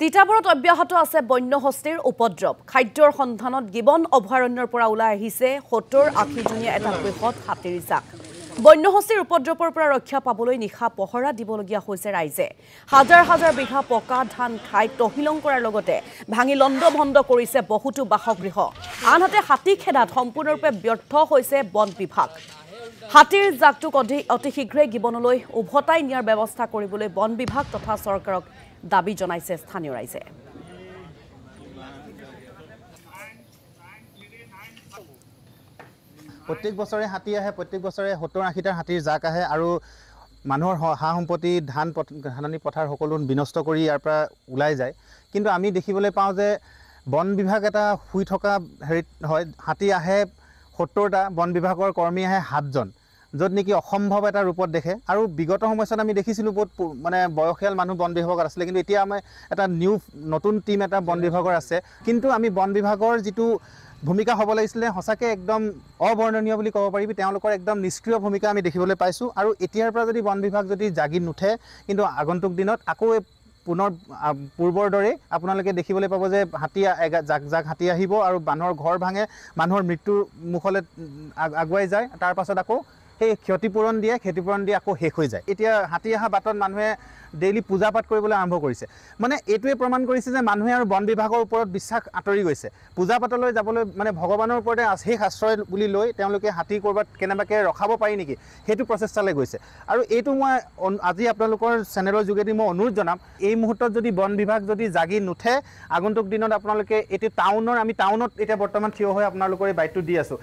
তিতাবৰত অব্যাহত আছে বন্যহস্তীৰ উপদ্ৰৱ খাদ্যৰ সন্ধানত গিবন অভয়াৰণ্যৰ পৰা ওলাই আহিছে ৭০-৮০জনীয়া এটা বৃহৎ হাতীৰ জাক বন্যহস্তীৰ উপদ্ৰৱৰ পৰা ৰক্ষা পাবলৈ নিশা পহৰা দিবলগীয়া হৈছে ৰাইজে হাজাৰ হাজাৰ বিঘা পকা ধান খাই তহিলং কৰাৰ লগতে ভাঙি লণ্ডভণ্ড কৰিছে বহুতো বাসগৃহ আনহাতে হাতী খেদাত সম্পূৰ্ণৰূপে ব্যৰ্থ হৈছে বন বিভাগ হাতীৰ জাকটোক অতি শীঘ্ৰে গিবনলৈ উভতাই নিয়াৰ ব্যৱস্থা কৰিবলৈ বন বিভাগ তথা চৰকাৰক দাবী জনাইছে স্থানীয় ৰাইজে প্ৰত্যেক বছৰে হাতী আহে প্ৰত্যেক বছৰে ৭০-৮০টা হাতীৰ জাক আহে আৰু মানুহৰ হা সম্পত্তি ধাননি পথাৰ সকলো বিনষ্ট কৰি ইয়াৰ পৰা ওলাই যায় কিন্তু আমি দেখিবলৈ পাওঁ যে বন বিভাগ এটা শুই থকা হেৰিত হয় হাতী আহে ৭০টা বন বিভাগৰ কৰ্মী আহে ৭জন য'ত নেকি অসম্ভৱ এটা ৰূপত দেখে আৰু বিগত সময়ত আমি দেখিছিলোঁ বহুত মানে বয়সীয়াল মানুহ বন বিভাগত আছিলে কিন্তু এতিয়া আমি এটা নতুন টিম এটা বন বিভাগৰ আছে কিন্তু আমি বন বিভাগৰ যিটো ভূমিকা হ'ব লাগিছিলে সঁচাকৈ একদম অবৰ্ণনীয় বুলি ক'ব পাৰিবি তেওঁলোকৰ একদম নিষ্ক্ৰিয় ভূমিকা আমি দেখিবলৈ পাইছোঁ আৰু এতিয়াৰ পৰা যদি বন বিভাগ যদি জাগি নুঠে কিন্তু আগন্তুক দিনত আকৌ পুনৰ পূৰ্বৰ দৰে আপোনালোকে দেখিবলৈ পাব যে হাতী জাক হাতী আহিব আৰু মানুহৰ ঘৰ ভাঙে মানুহৰ মৃত্যুৰ মুখলৈ আগুৱাই যায় তাৰ পাছত আকৌ সেই ক্ষতিপূৰণ দিয়ে আকৌ শেষ হৈ যায় এতিয়া হাতী অহা বাটত মানুহে ডেইলি পূজা পাঠ কৰিবলৈ আৰম্ভ কৰিছে মানে এইটোৱে প্ৰমাণ কৰিছে যে মানুহে আৰু বন বিভাগৰ ওপৰত বিশ্বাস আঁতৰি গৈছে পূজা পাঠলৈ যাবলৈ মানে ভগৱানৰ ওপৰতে শেষ আশ্ৰয় বুলি লৈ তেওঁলোকে হাতী ক'ৰবাত কেনেবাকৈ ৰখাব পাৰি নেকি সেইটো প্ৰচেষ্টালৈ গৈছে আৰু এইটো মই আজি আপোনালোকৰ চেনেলৰ যোগেদি মই অনুৰোধ জনাম এই মুহূৰ্তত যদি বন বিভাগ যদি জাগি নুঠে আগন্তুক দিনত আপোনালোকে এইটো আমি টাউনত এতিয়া বৰ্তমান থিয় হৈ আপোনালোকৰ এই বাইটটো দি আছোঁ